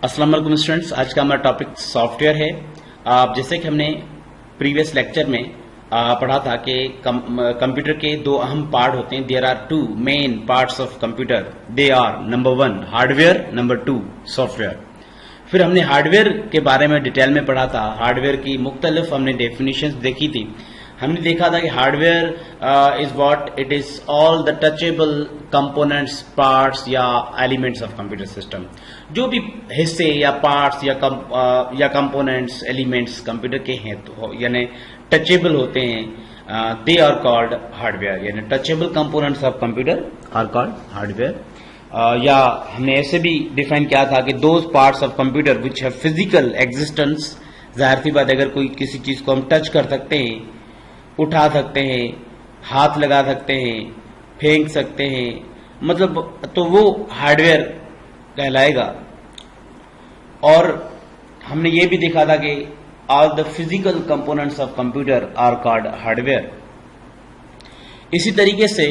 अस्सलाम वालेकुम स्टूडेंट्स, आज का हमारा टॉपिक सॉफ्टवेयर है। जैसे कि हमने प्रीवियस लेक्चर में पढ़ा था कि कंप्यूटर के दो अहम पार्ट होते हैं। There are two main parts of computer, they are number 1 hardware, number 2 software. फिर हमने हार्डवेयर के बारे में डिटेल में पढ़ा था। हार्डवेयर की मुख्तलिफ हमने डेफिनेशंस देखी थी। हमने देखा था कि hardware is what it is all the touchable components, parts या एलिमेंट्स ऑफ कंप्यूटर सिस्टम। जो भी हिस्से या पार्ट्स या कंपोनेंट्स, एलिमेंट्स कंप्यूटर के हैं तो यानी टचेबल होते हैं, दे आर कॉल्ड हार्डवेयर। यानी touchable components of computer are called hardware. या हमने ऐसे भी डिफाइन किया था कि those parts of computer which have physical existence. जाहिर सी बात, अगर कोई किसी चीज को हम टच कर सकते हैं, उठा सकते हैं, हाथ लगा सकते हैं, फेंक सकते हैं, मतलब तो वो हार्डवेयर कहलाएगा। और हमने ये भी देखा था कि all the physical components of computer are called hardware. इसी तरीके से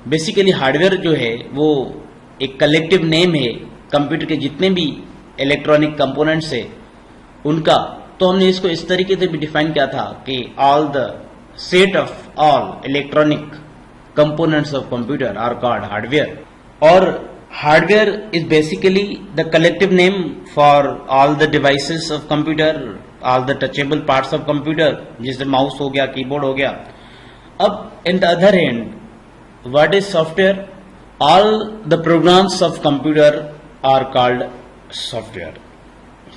बेसिकली हार्डवेयर जो है वो एक कलेक्टिव नेम है कंप्यूटर के जितने भी इलेक्ट्रॉनिक कंपोनेंट्स है उनका। तो हमने इसको इस तरीके से भी डिफाइन किया था कि all the set of all electronic components of computer are called hardware. Or hardware is basically the collective name for all the devices of computer, all the touchable parts of computer, जैसे mouse हो गया, keyboard हो गया। अब in the other hand, what is software? All the programs of computer are called software.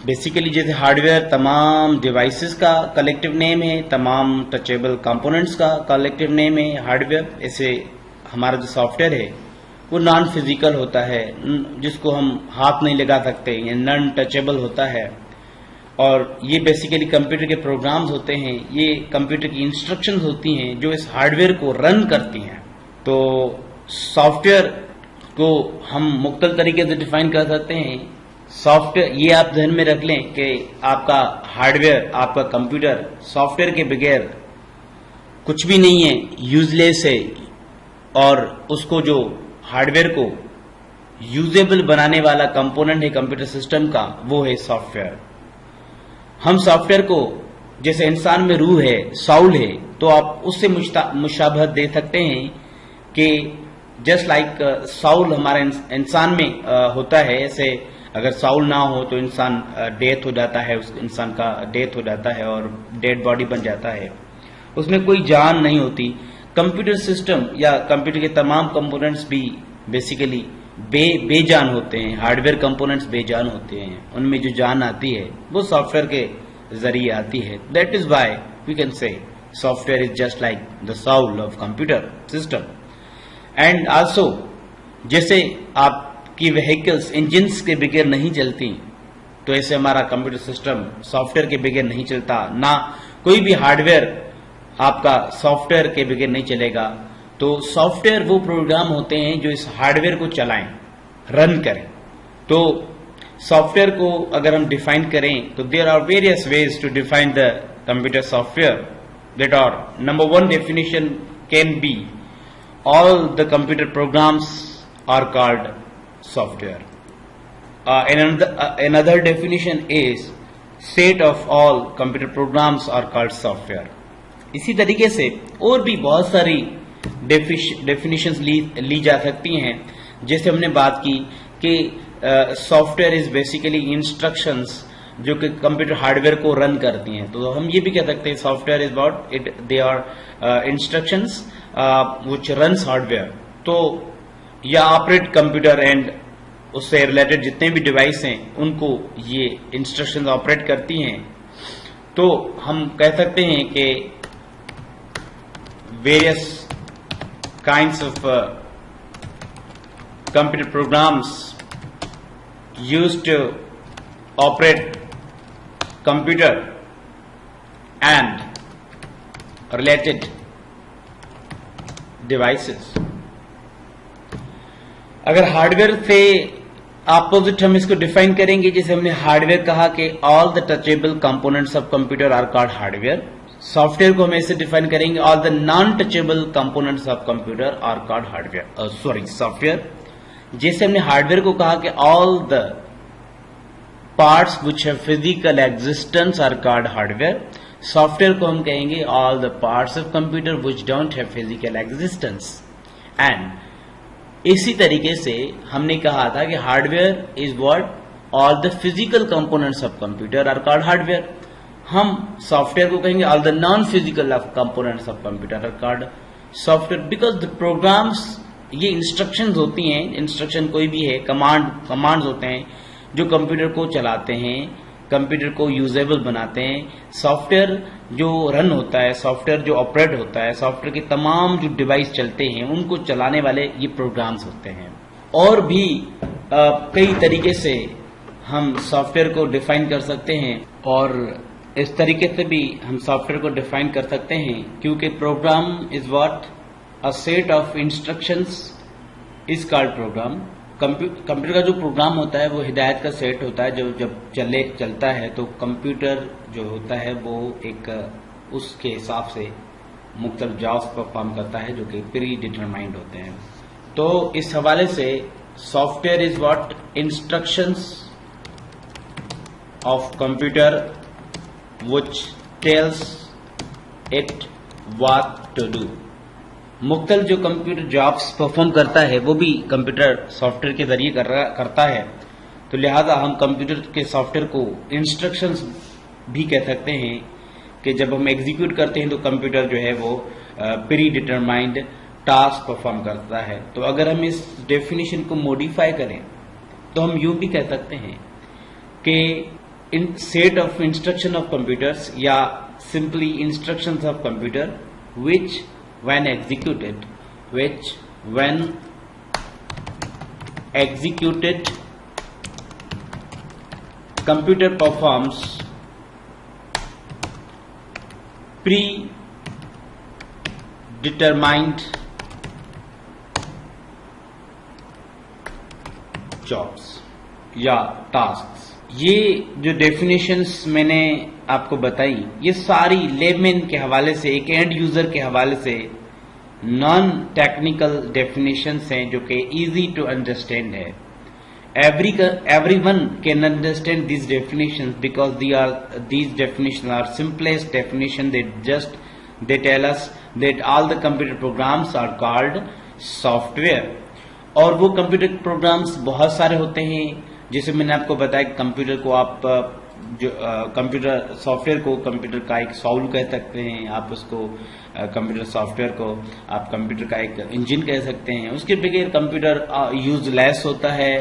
Basically जैसे hardware तमाम devices का collective name है, तमाम टचेबल कंपोनेंट्स का कलेक्टिव नेम है हार्डवेयर, ऐसे हमारा जो सॉफ्टवेयर है वो नॉन फिजिकल होता है, जिसको हम हाथ नहीं लगा सकते, ये नॉन टचेबल होता है। और ये बेसिकली कंप्यूटर के प्रोग्राम्स होते हैं, ये कंप्यूटर की इंस्ट्रक्शंस होती हैं जो इस हार्डवेयर को रन करती हैं। तो सॉफ्टवेयर को हम मुख्तलिफ तरीके से डिफाइन कर सकते हैं। सॉफ्टवेयर, ये आप ध्यान में रख लें कि आपका हार्डवेयर, आपका कंप्यूटर सॉफ्टवेयर के बगैर कुछ भी नहीं है, यूजलेस है। और उसको जो हार्डवेयर को यूजेबल बनाने वाला कंपोनेंट है कंप्यूटर सिस्टम का, वो है सॉफ्टवेयर। हम सॉफ्टवेयर को, जैसे इंसान में रूह है, साउल है, तो आप उससे मुशाबहत दे सकते हैं कि जस्ट लाइक साउल हमारे इंसान में होता है, ऐसे अगर साउल ना हो तो इंसान डेथ हो जाता है, उस इंसान का डेथ हो जाता है और डेड बॉडी बन जाता है, उसमें कोई जान नहीं होती। कंप्यूटर सिस्टम या कंप्यूटर के तमाम कंपोनेंट्स भी बेसिकली बेजान होते हैं। हार्डवेयर कंपोनेंट्स बेजान होते हैं, उनमें जो जान आती है वो सॉफ्टवेयर के जरिए आती है। That is why we can say software is just like the soul of computer system. And also जैसे आप की व्हीकल्स इंजिन्स के बगैर नहीं चलती, तो ऐसे हमारा कंप्यूटर सिस्टम सॉफ्टवेयर के बगैर नहीं चलता। ना कोई भी हार्डवेयर आपका सॉफ्टवेयर के बगैर नहीं चलेगा। तो सॉफ्टवेयर वो प्रोग्राम होते हैं जो इस हार्डवेयर को चलाएं, रन करें। तो सॉफ्टवेयर को अगर हम डिफाइन करें तो there are various ways to define the computer software. That are number 1 definition can be all the computer programs are called software. Another definition is set of all computer programs are called software. इसी तरीके से और भी बहुत सारी definitions ली जा सकती हैं। जैसे हमने बात की कि सॉफ्टवेयर इज बेसिकली इंस्ट्रक्शंस जो कि कंप्यूटर हार्डवेयर को रन करती हैं। तो हम ये भी कह सकते हैं software is what it they are instructions which runs hardware. तो या ऑपरेट कंप्यूटर एंड उससे रिलेटेड जितने भी डिवाइस हैं उनको ये इंस्ट्रक्शंस ऑपरेट करती हैं। तो हम कह सकते हैं कि various kinds of computer programs used to operate computer and related devices. अगर हार्डवेयर से अपोजिट हम इसको डिफाइन करेंगे, जैसे हमने हार्डवेयर कहा कि all the touchable components of computer are called hardware. Software को हम ऐसे डिफाइन करेंगे, all the non touchable components of computer are called hardware, software. जैसे हमने हार्डवेयर को कहा कि all the parts which have physical existence are called hardware. Software को हम कहेंगे all the parts of computer which don't have physical existence. And इसी तरीके से हमने कहा था कि hardware is what all the physical components of computer are called hardware. हम सॉफ्टवेयर को कहेंगे all the non physical components of computer are called software, because the programs, ये इंस्ट्रक्शंस होती हैं, इंस्ट्रक्शन कोई भी है, कमांड्स होते हैं जो कंप्यूटर को चलाते हैं, कंप्यूटर को यूजेबल बनाते हैं। सॉफ्टवेयर जो रन होता है, सॉफ्टवेयर जो ऑपरेट होता है, सॉफ्टवेयर के तमाम जो डिवाइस चलते हैं उनको चलाने वाले ये प्रोग्राम्स होते हैं। और भी कई तरीके से हम सॉफ्टवेयर को डिफाइन कर सकते हैं, और इस तरीके से भी हम सॉफ्टवेयर को डिफाइन कर सकते हैं, क्योंकि program is what a set of instructions is called program. Computer का जो प्रोग्राम होता है वो हिदायत का सेट होता है, जो जब चलता है तो कंप्यूटर जो होता है वो एक उसके हिसाब से मुख्तलिफ जॉब्स परफॉर्म करता है जो कि प्री डिटरमाइंड होते हैं। तो इस हवाले से software is what instructions of computer which tells it what to do। मुख्तलिफ जो कंप्यूटर जॉब्स परफॉर्म करता है वो भी कंप्यूटर सॉफ्टवेयर के जरिए करता है, तो लिहाजा हम कंप्यूटर के सॉफ्टवेयर को इंस्ट्रक्शंस भी कह सकते हैं कि जब हम एग्जीक्यूट करते हैं तो कंप्यूटर जो है वो प्री डिटरमाइंड टास्क परफॉर्म करता है। तो अगर हम इस डेफिनेशन को मॉडिफाई करें तो हम यूं भी कह सकते हैं कि in set of instruction of computers या simply instructions of computer which when executed computer performs predetermined jobs या tasks। ये जो डेफिनेशंस मैंने आपको बताई ये सारी लेमैन के हवाले से, एक एंड यूजर के हवाले से नॉन टेक्निकल डेफिनेशंस हैं जो कि इजी टू अंडरस्टैंड है। everyone can understand these definitions because these definitions are simplest definition they tell us that all the computer programs are called software। और वो कंप्यूटर प्रोग्राम्स बहुत सारे होते हैं, जैसे मैंने आपको बताया कि कंप्यूटर को आप जो कंप्यूटर सॉफ्टवेयर को कंप्यूटर का एक सॉल्व कह सकते हैं, आप उसको कंप्यूटर सॉफ्टवेयर को आप कंप्यूटर का एक इंजन कह सकते हैं। उसके बगैर कंप्यूटर यूजलेस होता है,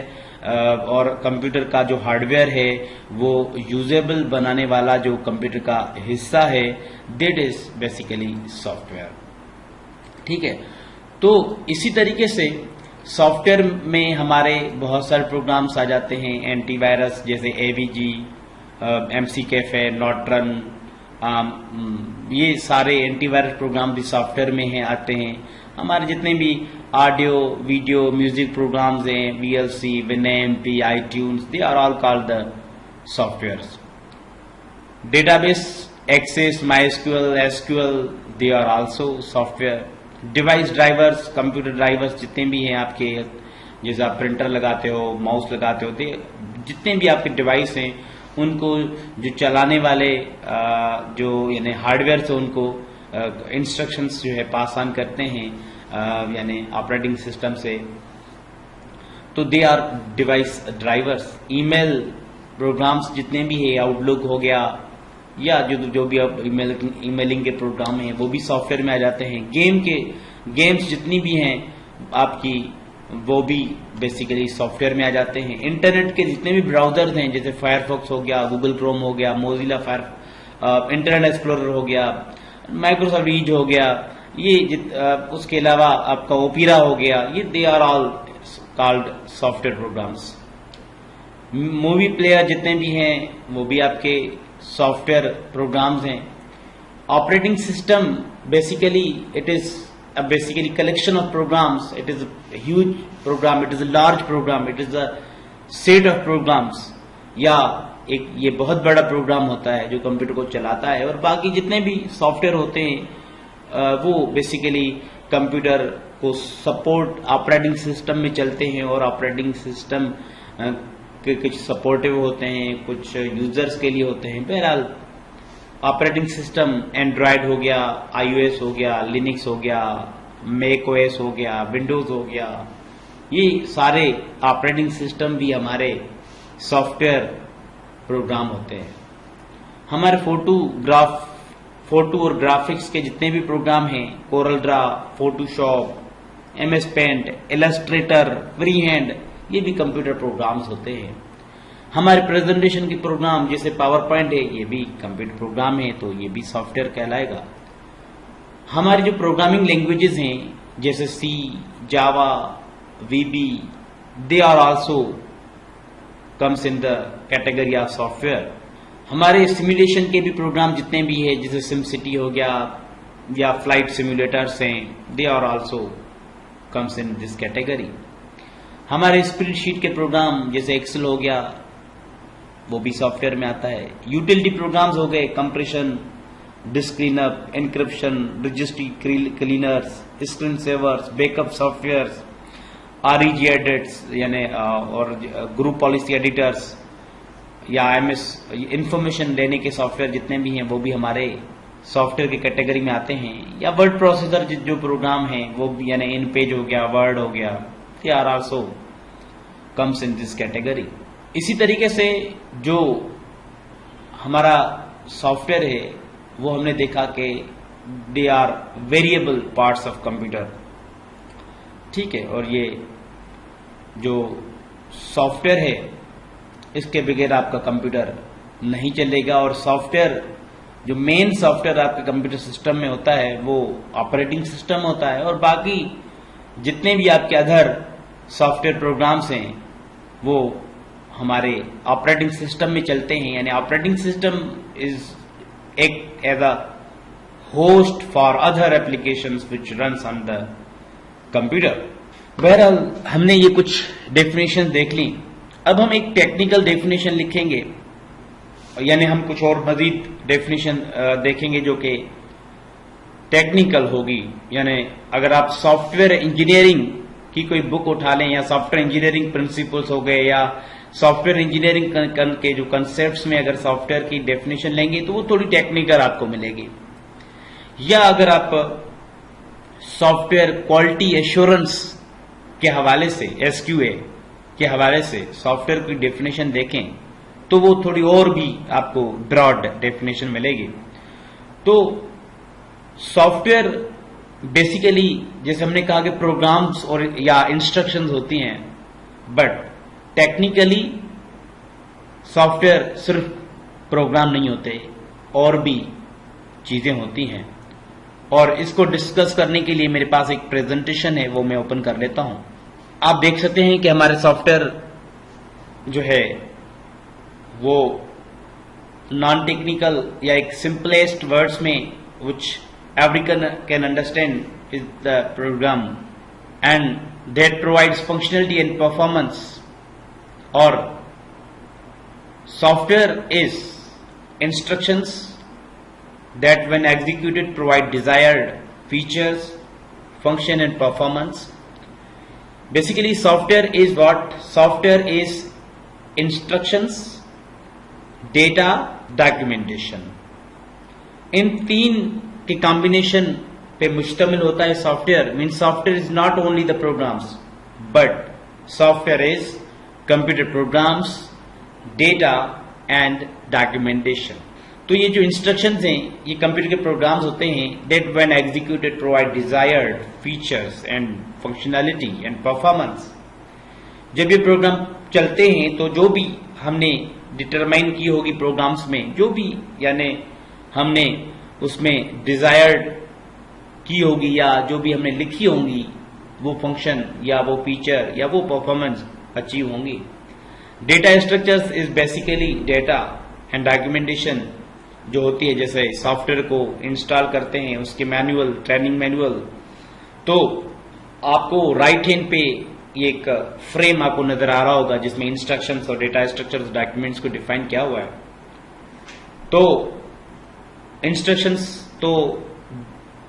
और कंप्यूटर का जो हार्डवेयर है वो यूजेबल बनाने वाला जो कंप्यूटर का हिस्सा है दैट इज बेसिकली सॉफ्टवेयर। ठीक है, तो इसी तरीके से सॉफ्टवेयर में हमारे बहुत सारे प्रोग्राम्स आ जाते हैं, एंटीवायरस जैसे एवीजी, एमसी कैफे, नॉर्टन, ये सारे एंटीवायरस प्रोग्राम भी सॉफ्टवेयर में हैं, आते हैं। हमारे जितने भी ऑडियो, वीडियो, म्यूजिक प्रोग्राम्स हैं, VLC, Winamp, iTunes, they are all called the softwares. Database access, MySQL, SQL, they are also software. Device drivers, computer drivers जितने भी हैं आपके, जैसे आप प्रिंटर लगाते हो, माउस लगाते हो, जितने भी आपके डिवाइस हैं उनको जो चलाने वाले जो यानी हार्डवेयर से उनको इंस्ट्रक्शंस जो है पास ऑन करते हैं यानी ऑपरेटिंग सिस्टम से, तो they are device drivers. Email programs जितने भी है, आउटलुक हो गया या जो भी अब ईमेलिंग के प्रोग्राम हैं वो भी सॉफ्टवेयर में आ जाते हैं। गेम्स जितनी भी हैं आपकी वो भी बेसिकली सॉफ्टवेयर में आ जाते हैं। इंटरनेट के जितने भी ब्राउजर्स हैं जैसे फायरफॉक्स हो गया, गूगल क्रोम हो गया, मोजिला इंटरनेट एक्सप्लोरर हो गया, माइक्रोसॉफ्ट ईज हो गया, ये उसके अलावा आपका ओपेरा हो गया, ये they are all called software programs. Movie player जितने भी हैं वो भी आपके सॉफ्टवेयर प्रोग्राम्स हैं। Operating system basically it is basically collection of programs, it is a huge program, it is a large program, it is a set of programs, या एक ये बहुत बड़ा प्रोग्राम होता है जो कंप्यूटर को चलाता है। और बाकी जितने भी सॉफ्टवेयर होते हैं वो बेसिकली कंप्यूटर को सपोर्ट ऑपरेटिंग सिस्टम में चलते हैं और ऑपरेटिंग सिस्टम कुछ सपोर्टिव होते हैं, कुछ यूजर्स के लिए होते हैं। बहरहाल ऑपरेटिंग सिस्टम एंड्रॉयड हो गया, iOS हो गया, लिनक्स हो गया, मैक ओएस हो गया, विंडोज हो गया, ये सारे ऑपरेटिंग सिस्टम भी हमारे सॉफ्टवेयर प्रोग्राम होते हैं। हमारे फोटो और ग्राफिक्स के जितने भी प्रोग्राम हैं, Corel Draw, Photoshop, MS Paint, Illustrator, Free Hand, ये भी कंप्यूटर प्रोग्राम्स होते हैं। हमारे प्रेजेंटेशन के प्रोग्राम जैसे पावर पॉइंट है, ये भी कंप्यूटर प्रोग्राम है, तो ये भी सॉफ्टवेयर कहलाएगा। हमारी जो प्रोग्रामिंग लैंग्वेजेस हैं जैसे C, Java, VB, they are also comes in the category of software. हमारे सिमुलेशन के भी प्रोग्राम जितने भी है, जैसे सिम सिटी हो गया या फ्लाइट सिमुलेटर्स हैं, they are also comes in this category. हमारे स्प्रेडशीट के प्रोग्राम जैसे एक्सेल हो गया, वो भी सॉफ्टवेयर में आता है। यूटिलिटी प्रोग्राम्स हो गए, compression, disk cleanup, encryption, registry cleaners, screen savers, backup softwares, REG edits यानी और ग्रुप पॉलिसी एडिटर्स या MS इंफॉर्मेशन लेने के सॉफ्टवेयर जितने भी हैं, वो भी हमारे सॉफ्टवेयर की कैटेगरी में आते हैं। या वर्ड प्रोसेसर जो प्रोग्राम हैं, वो भी यानी इन पेज हो गया, वर्ड हो गया, they are also comes in this category. इसी तरीके से जो हमारा सॉफ्टवेयर है, वो हमने देखा कि they are variable parts of computer, ठीक है। और ये जो सॉफ्टवेयर है, इसके बगैर आपका कंप्यूटर नहीं चलेगा। और सॉफ्टवेयर जो मेन सॉफ्टवेयर आपके कंप्यूटर सिस्टम में होता है, वो ऑपरेटिंग सिस्टम होता है, और बाकी जितने भी आपके अदर सॉफ्टवेयर प्रोग्राम्स हैं, वो हमारे ऑपरेटिंग सिस्टम में चलते हैं। यानी ऑपरेटिंग सिस्टम इज एक as a host for other applications which runs on the computer. बहरहाल हमने ये कुछ डेफिनेशन देख ली। अब हम एक टेक्निकल डेफिनेशन लिखेंगे, यानी हम कुछ और मजीद डेफिनेशन देखेंगे जो कि टेक्निकल होगी। यानी अगर आप सॉफ्टवेयर इंजीनियरिंग की कोई बुक उठा लें, या सॉफ्टवेयर इंजीनियरिंग प्रिंसिपल्स हो गए, या सॉफ्टवेयर इंजीनियरिंग के जो कंसेप्ट्स में अगर सॉफ्टवेयर की डेफिनेशन लेंगे, तो वो थोड़ी टेक्निकल आपको मिलेगी। या अगर आप सॉफ्टवेयर क्वालिटी एश्योरेंस के हवाले से, SQA के हवाले से सॉफ्टवेयर की डेफिनेशन देखें, तो वो थोड़ी और भी आपको ब्रॉड डेफिनेशन मिलेगी। तो सॉफ्टवेयर बेसिकली, जैसे हमने कहा कि प्रोग्राम्स और या इंस्ट्रक्शंस होती हैं, बट टेक्निकली सॉफ्टवेयर सिर्फ प्रोग्राम नहीं होते, और भी चीजें होती हैं। और इसको डिस्कस करने के लिए मेरे पास एक प्रेजेंटेशन है, वो मैं ओपन कर लेता हूं। आप देख सकते हैं कि हमारे सॉफ्टवेयर जो है वो नॉन टेक्निकल या एक सिंपलेस्ट वर्ड्स में विच everyone can understand is the program, and that provides functionality and performance. Or software is instructions that when executed provide desired features, function and performance. Basically software is what? Software is instructions, data, documentation. इन तीन के combination पे मुश्तमिल होता है software. Mean software is not only the programs, but software is computer programs, data and documentation. तो ये जो instructions हैं, ये कंप्यूटर के प्रोग्राम्स होते हैं that when executed provide desired features and functionality and performance. जब ये प्रोग्राम चलते हैं, तो जो भी हमने डिटरमाइन की होगी प्रोग्राम्स में, जो भी यानी हमने उसमें डिजायर्ड की होगी या जो भी हमने लिखी होंगी, वो फंक्शन या वो फीचर या वो परफॉर्मेंस अचीव होंगी। Data structures is basically data and documentation जो होती है, जैसे सॉफ्टवेयर को इंस्टॉल करते हैं, उसके मैनुअल, ट्रेनिंग मैनुअल। तो आपको राइट हैंड पे ये एक फ्रेम आपको नजर आ रहा होगा जिसमें इंस्ट्रक्शंस और डेटा स्ट्रक्चर्स, डॉक्यूमेंट्स को डिफाइन किया हुआ है। तो इंस्ट्रक्शंस तो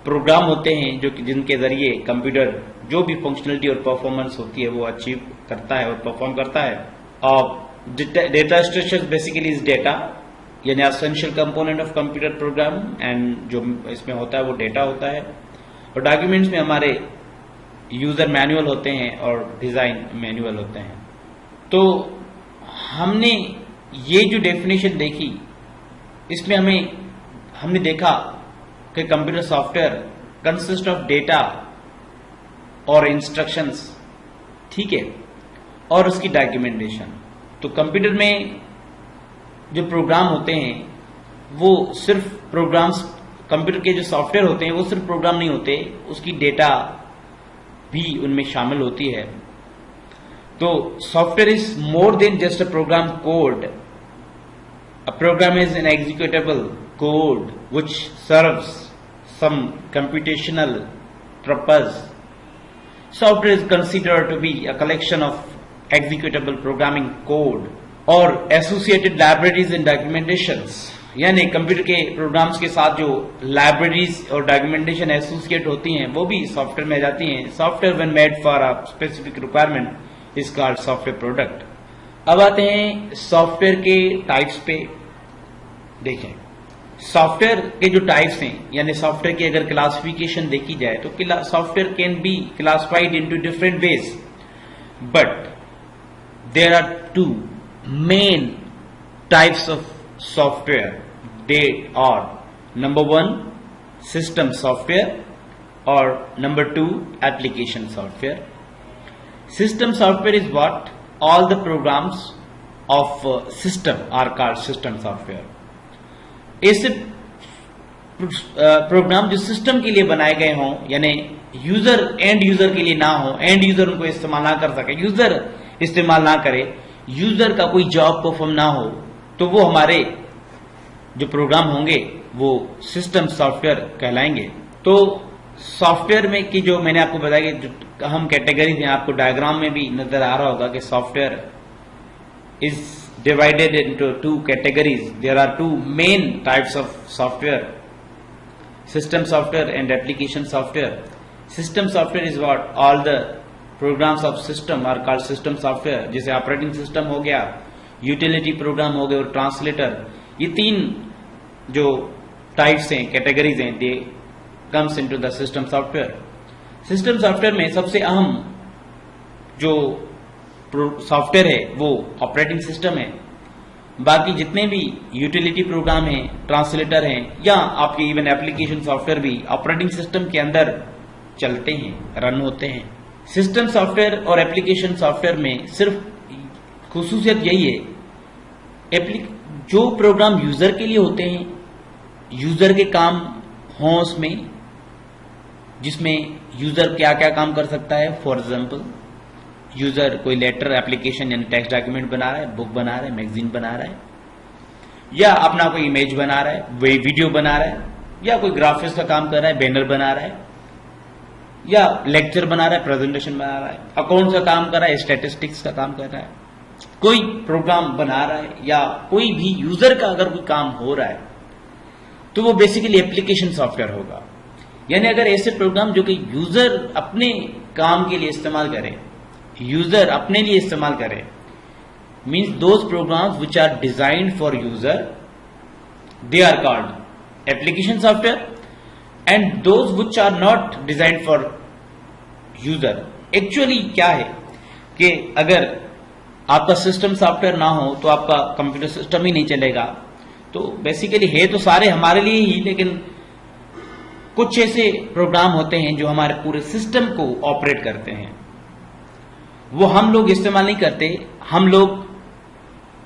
प्रोग्राम होते हैं जो कि जिनके जरिए कंप्यूटर जो भी फंक्शनलिटी और परफॉर्मेंस होती है वो अचीव करता है और परफॉर्म करता है। और data structure basically is data, यानी essential component of computer program, and जो इसमें होता है वो डेटा होता है। और डॉक्यूमेंट्स में हमारे यूजर मैनुअल होते हैं और डिजाइन मैनुअल होते हैं। तो हमने ये जो डेफिनेशन देखी, इसमें हमने देखा कि computer software consist of data और इंस्ट्रक्शंस, ठीक है, और उसकी डॉक्यूमेंटेशन। तो कंप्यूटर में जो प्रोग्राम होते हैं वो सिर्फ प्रोग्राम्स, कंप्यूटर के जो सॉफ्टवेयर होते हैं वो सिर्फ प्रोग्राम नहीं होते, उसकी डेटा भी उनमें शामिल होती है। तो software is more than just a program code. A program is an executable code which serves some computational purpose. Software is considered to be a collection of executable programming code और associated libraries and documentations, यानी computer के programmes के साथ जो libraries और documentation associate होती हैं वो भी सॉफ्टवेयर में आ जाती हैं। Software when made for a specific requirement is called software product. अब आते हैं सॉफ्टवेयर के टाइप्स पे। देखें, सॉफ्टवेयर के जो टाइप्स हैं, यानी सॉफ्टवेयर की अगर क्लासिफिकेशन देखी जाए तो software can be classified into different ways, but there are two main types of software. They are number 1 system software और number 2 application software. System software is what all the programs of system are called system software. ऐसे program जो system के लिए बनाए गए हों, यानी user and user के लिए ना हो, एंड यूजर उनको इस्तेमाल ना कर सके, यूजर इस्तेमाल ना करे, यूजर का कोई जॉब परफॉर्म ना हो, तो वो हमारे जो प्रोग्राम होंगे वो सिस्टम सॉफ्टवेयर कहलाएंगे। तो सॉफ्टवेयर में की जो मैंने आपको बताया कि जो अहम कैटेगरीज हैं, आपको डायग्राम में भी नजर आ रहा होगा कि software is divided into 2 categories. There are 2 main types of software: system software and application software. System software is what all the programs of system are called system software, जैसे operating system हो गया, utility programme हो गए और translator. ये 3 जो types हैं, categories हैं, they comes into the system software. System software में सबसे अहम जो सॉफ्टवेयर है वो ऑपरेटिंग सिस्टम है। बाकी जितने भी यूटिलिटी प्रोग्राम हैं, ट्रांसलेटर हैं, या आपके इवन एप्लीकेशन सॉफ्टवेयर भी ऑपरेटिंग सिस्टम के अंदर चलते हैं, रन होते हैं। सिस्टम सॉफ्टवेयर और एप्लीकेशन सॉफ्टवेयर में सिर्फ खुसूसियत यही है, जो प्रोग्राम यूजर के लिए होते हैं, यूजर के काम हों उसमें, जिसमें यूजर क्या क्या काम कर सकता है। फॉर एग्जाम्पल, यूजर कोई लेटर एप्लीकेशन यानी टेक्स्ट डॉक्यूमेंट बना रहा है, बुक बना रहा है, मैगजीन बना रहा है, या अपना कोई इमेज बना रहा है, वही वीडियो बना रहा है, या कोई ग्राफिक्स का काम कर रहा है, बैनर बना रहा है, या लेक्चर बना रहा है, प्रेजेंटेशन बना रहा है, अकाउंट का काम कर रहा है, स्टैटिस्टिक्स का काम कर रहा है, कोई प्रोग्राम बना रहा है, या कोई भी यूजर का अगर कोई काम हो रहा है तो वो बेसिकली एप्लीकेशन सॉफ्टवेयर होगा। यानी अगर ऐसे प्रोग्राम जो कि यूजर अपने काम के लिए इस्तेमाल करे, यूजर अपने लिए इस्तेमाल करे, means those programs which are designed for user, they are called application software, and those which are not designed for user. Actually क्या है कि अगर आपका सिस्टम सॉफ्टवेयर ना हो तो आपका कंप्यूटर सिस्टम ही नहीं चलेगा। तो बेसिकली है तो सारे हमारे लिए ही, लेकिन कुछ ऐसे प्रोग्राम होते हैं जो हमारे पूरे सिस्टम को ऑपरेट करते हैं, वो हम लोग इस्तेमाल नहीं करते। हम लोग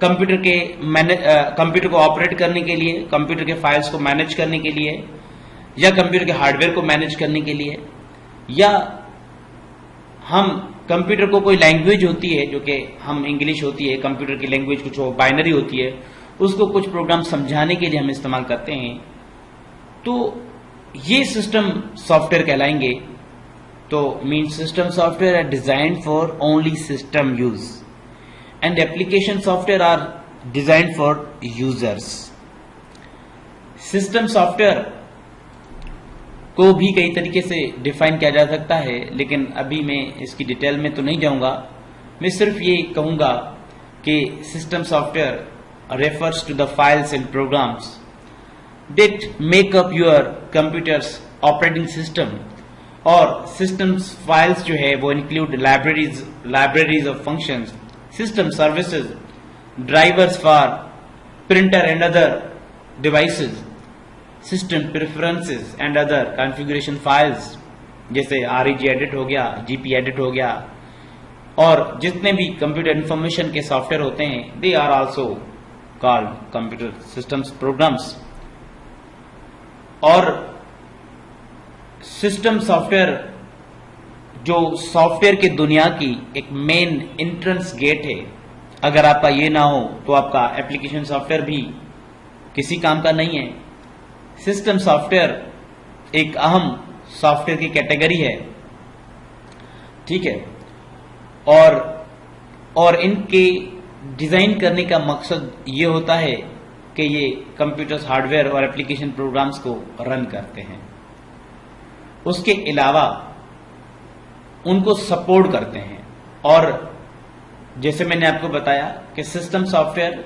कंप्यूटर को ऑपरेट करने के लिए, कंप्यूटर के फाइल्स को मैनेज करने के लिए, या कंप्यूटर के हार्डवेयर को मैनेज करने के लिए, या हम कंप्यूटर को कोई लैंग्वेज होती है जो कि हम इंग्लिश होती है, कंप्यूटर की लैंग्वेज कुछ बाइनरी होती है, उसको कुछ प्रोग्राम समझाने के लिए हम इस्तेमाल करते हैं, तो ये सिस्टम सॉफ्टवेयर कहलाएंगे। तो mean system software are designed for only system use, and application software are designed for users. System software को भी कई तरीके से डिफाइन किया जा सकता है, लेकिन अभी मैं इसकी डिटेल में तो नहीं जाऊंगा। मैं सिर्फ ये कहूंगा कि system software refers to the files and programs that make up your computer's operating system, और systems files जो है वो include libraries of functions, system services, drivers for printer and other devices, system preferences and other configuration files जैसे REG edit हो गया, GP edit हो गया, और जितने भी कंप्यूटर इंफॉर्मेशन के सॉफ्टवेयर होते हैं they are also called computer systems programs। और सिस्टम सॉफ्टवेयर जो सॉफ्टवेयर की दुनिया की एक मेन एंट्रेंस गेट है, अगर आपका ये ना हो तो आपका एप्लीकेशन सॉफ्टवेयर भी किसी काम का नहीं है। सिस्टम सॉफ्टवेयर एक अहम सॉफ्टवेयर की कैटेगरी है, ठीक है, और इनके डिजाइन करने का मकसद ये होता है कि ये कंप्यूटर्स हार्डवेयर और एप्लीकेशन प्रोग्राम्स को रन करते हैं, उसके अलावा उनको सपोर्ट करते हैं। और जैसे मैंने आपको बताया कि सिस्टम सॉफ्टवेयर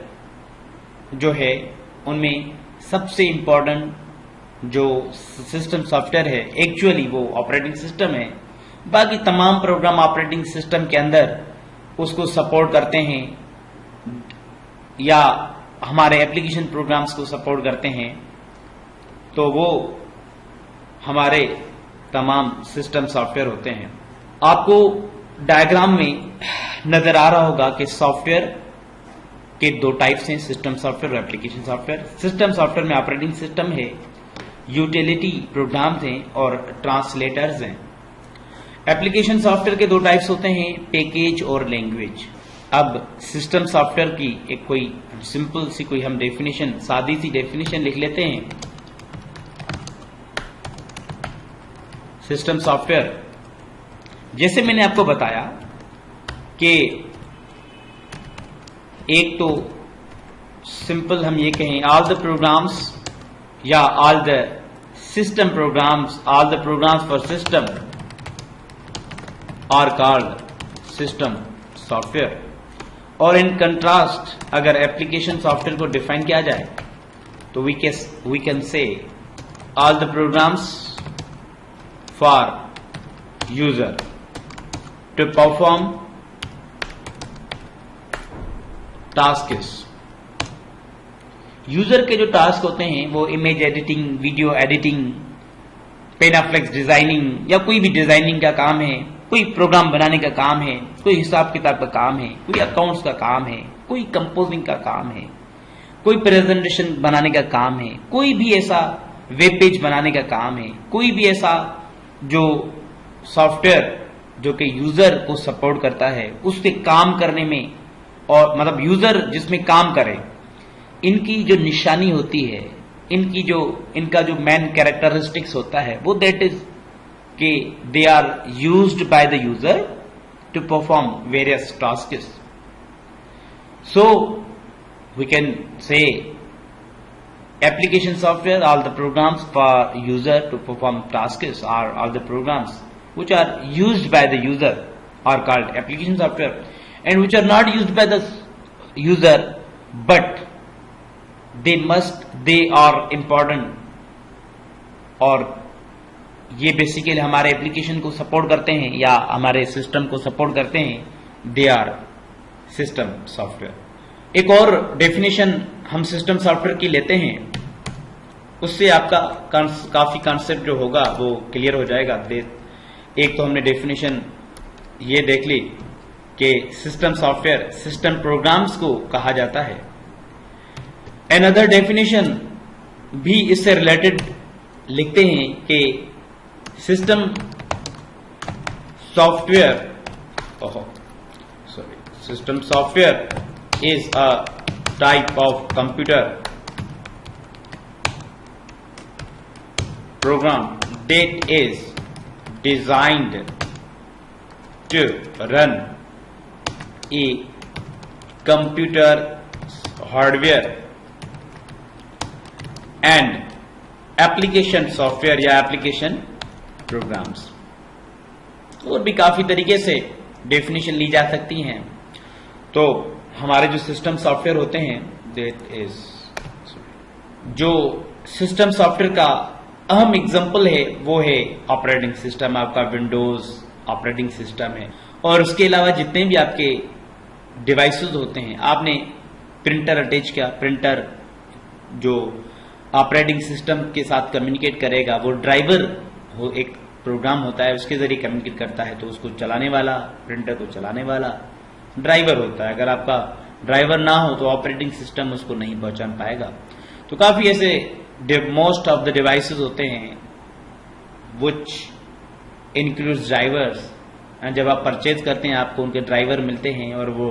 जो है उनमें सबसे इंपॉर्टेंट जो सिस्टम सॉफ्टवेयर है एक्चुअली वो ऑपरेटिंग सिस्टम है। बाकी तमाम प्रोग्राम ऑपरेटिंग सिस्टम के अंदर उसको सपोर्ट करते हैं या हमारे एप्लीकेशन प्रोग्राम्स को सपोर्ट करते हैं, तो वो हमारे तमाम सिस्टम सॉफ्टवेयर होते हैं। आपको डायग्राम में नजर आ रहा होगा कि सॉफ्टवेयर के दो टाइप्स हैं, सिस्टम सॉफ्टवेयर और एप्लीकेशन सॉफ्टवेयर। सिस्टम सॉफ्टवेयर में ऑपरेटिंग सिस्टम है, यूटिलिटी प्रोग्राम्स हैं और ट्रांसलेटर्स हैं। एप्लीकेशन सॉफ्टवेयर के दो टाइप्स होते हैं, पैकेज और लैंग्वेज। अब सिस्टम सॉफ्टवेयर की एक कोई सिंपल सी कोई हम डेफिनेशन, सादी सी डेफिनेशन लिख लेते हैं। सिस्टम सॉफ्टवेयर, जैसे मैंने आपको बताया कि एक तो सिंपल हम ये कहें ऑल द प्रोग्राम्स या all the system programs, all the programs for system are called system software. और इन कंट्रास्ट अगर एप्लीकेशन सॉफ्टवेयर को डिफाइन किया जाए तो we can say all the programs for user to perform tasks. User के जो task होते हैं वो image editing, video editing, panaflex designing या कोई भी डिजाइनिंग का काम है, कोई प्रोग्राम बनाने का काम है, कोई हिसाब किताब का काम है, कोई अकाउंट्स का काम है, कोई कंपोजिंग का काम है, कोई प्रेजेंटेशन बनाने का काम है, कोई भी ऐसा वेब पेज बनाने का काम है, कोई भी ऐसा जो सॉफ्टवेयर जो कि यूजर को सपोर्ट करता है उसके काम करने में, और मतलब यूजर जिसमें काम करे, इनकी जो निशानी होती है, इनका जो मेन कैरेक्टरिस्टिक्स होता है वो दैट इज कि they are used by the user to perform various tasks. So we can say application software, all the programs for user to perform tasks, are all the programs which are used by the user are called application software, and which are not used by the user but they are important, और ये basically हमारे application को support करते हैं या हमारे system को support करते हैं, दे आर सिस्टम सॉफ्टवेयर। एक और डेफिनेशन हम सिस्टम सॉफ्टवेयर की लेते हैं, उससे आपका काफी कॉन्सेप्ट जो होगा वो क्लियर हो जाएगा। एक तो हमने डेफिनेशन ये देख ली कि सिस्टम सॉफ्टवेयर सिस्टम प्रोग्राम्स को कहा जाता है। अनदर डेफिनेशन भी इससे रिलेटेड लिखते हैं कि system software is a type of computer program that is designed to run a computer hardware and application software या application programs। और भी काफी तरीके से डेफिनेशन ली जा सकती हैं। तो हमारे जो सिस्टम सॉफ्टवेयर होते हैं, जो सिस्टम सॉफ्टवेयर का अहम एग्जांपल है वो है ऑपरेटिंग सिस्टम। आपका विंडोज ऑपरेटिंग सिस्टम है, और उसके अलावा जितने भी आपके डिवाइसेस होते हैं, आपने प्रिंटर अटैच किया, प्रिंटर जो ऑपरेटिंग सिस्टम के साथ कम्युनिकेट करेगा, वो ड्राइवर हो, एक प्रोग्राम होता है उसके जरिए कम्युनिकेट करता है, तो उसको चलाने वाला, प्रिंटर को चलाने वाला ड्राइवर होता है। अगर आपका ड्राइवर ना हो तो ऑपरेटिंग सिस्टम उसको नहीं पहचान पाएगा। तो काफी ऐसे मोस्ट ऑफ द डिवाइसेस होते हैं विच इंक्लूड्स ड्राइवर्स, जब आप परचेज करते हैं आपको उनके ड्राइवर मिलते हैं, और वो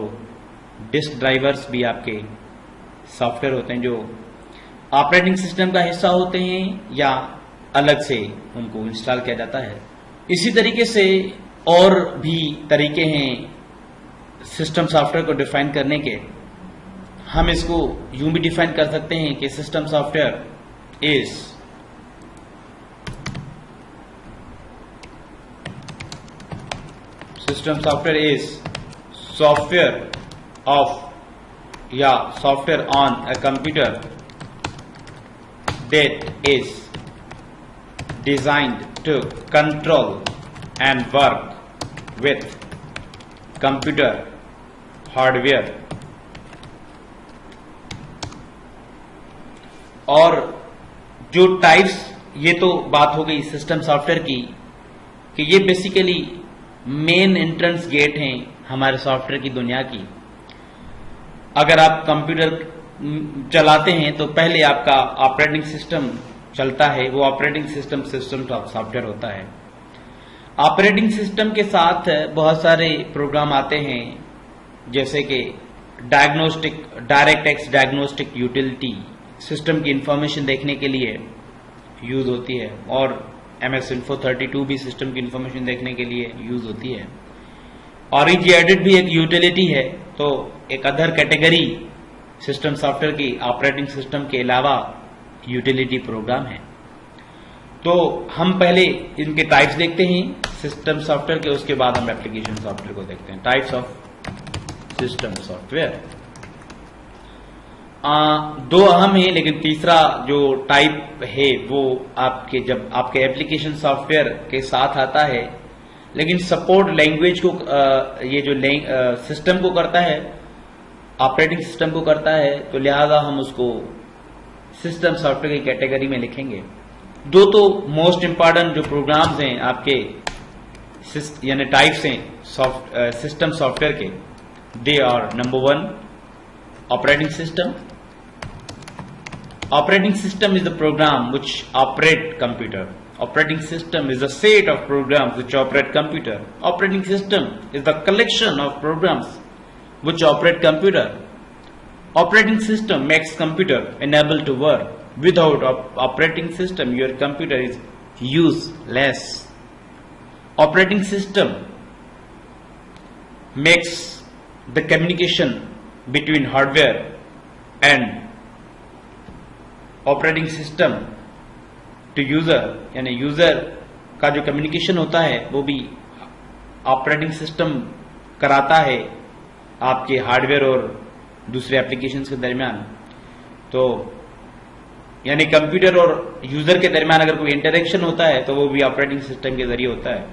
डिस्क ड्राइवर्स भी आपके सॉफ्टवेयर होते हैं जो ऑपरेटिंग सिस्टम का हिस्सा होते हैं या अलग से उनको इंस्टॉल किया जाता है। इसी तरीके से और भी तरीके हैं सिस्टम सॉफ्टवेयर को डिफाइन करने के। हम इसको यूं भी डिफाइन कर सकते हैं कि system software is software of या software on a computer that is designed to control and work with computer hardware। और जो टाइप्स, ये तो बात हो गई सिस्टम सॉफ्टवेयर की कि ये बेसिकली मेन एंट्रेंस गेट हैं हमारे सॉफ्टवेयर की दुनिया की। अगर आप कंप्यूटर चलाते हैं तो पहले आपका ऑपरेटिंग सिस्टम चलता है, वो ऑपरेटिंग सिस्टम सॉफ्टवेयर होता है। ऑपरेटिंग सिस्टम के साथ बहुत सारे प्रोग्राम आते हैं, जैसे कि डायरेक्ट डायग्नोस्टिक यूटिलिटी सिस्टम की इंफॉर्मेशन देखने के लिए यूज होती है, और MS Info 32 भी सिस्टम की इंफॉर्मेशन देखने के लिए यूज होती है। Origin भी एक यूटिलिटी है, तो एक अदर कैटेगरी सिस्टम सॉफ्टवेयर की ऑपरेटिंग सिस्टम के अलावा यूटिलिटी प्रोग्राम है। तो हम पहले इनके टाइप्स देखते हैं सिस्टम सॉफ्टवेयर के, उसके बाद हम एप्लीकेशन सॉफ्टवेयर को देखते हैं। टाइप्स ऑफ सिस्टम सॉफ्टवेयर दो अहम है, लेकिन तीसरा जो टाइप है वो आपके जब आपके एप्लीकेशन सॉफ्टवेयर के साथ आता है, लेकिन सपोर्ट लैंग्वेज को ये जो सिस्टम को करता है, ऑपरेटिंग सिस्टम को करता है, तो लिहाजा हम उसको सिस्टम सॉफ्टवेयर की कैटेगरी में लिखेंगे। दो तो मोस्ट इंपॉर्टेंट जो प्रोग्राम्स हैं आपके यानी टाइप्स हैं सिस्टम सॉफ्टवेयर के, they are number 1 operating system. Operating system is the program which operate computer. Operating system is a set of programs which operate computer. Operating system is the collection of programs which operate computer. Operating system makes computer enable to work. Without operating system, your computer is useless. Operating system makes the communication between hardware and operating system to user, यानी user का जो communication होता है वो भी operating system कराता है आपके हार्डवेयर और दूसरे एप्लीकेशंस के दरमियान। तो यानी कंप्यूटर और यूजर के दरमियान अगर कोई इंटरेक्शन होता है तो वो भी ऑपरेटिंग सिस्टम के जरिए होता है।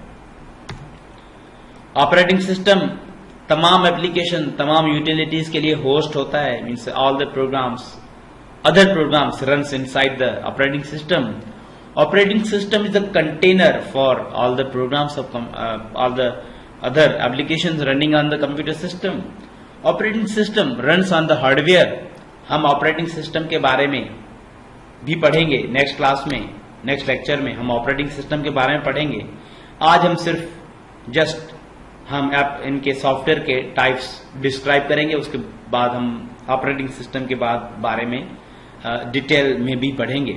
ऑपरेटिंग सिस्टम तमाम एप्लीकेशन, तमाम यूटिलिटीज के लिए होस्ट होता है, means all the programs, other programs runs inside the operating system. Operating system is a container for all the programs of all the other applications running on the computer system. Operating system runs on the hardware. हम operating system के बारे में भी पढ़ेंगे next class में, next lecture में हम operating system के बारे में पढ़ेंगे। आज हम सिर्फ जस्ट हम इनके सॉफ्टवेयर के टाइप्स डिस्क्राइब करेंगे, उसके बाद हम ऑपरेटिंग सिस्टम के बारे में डिटेल में भी पढ़ेंगे।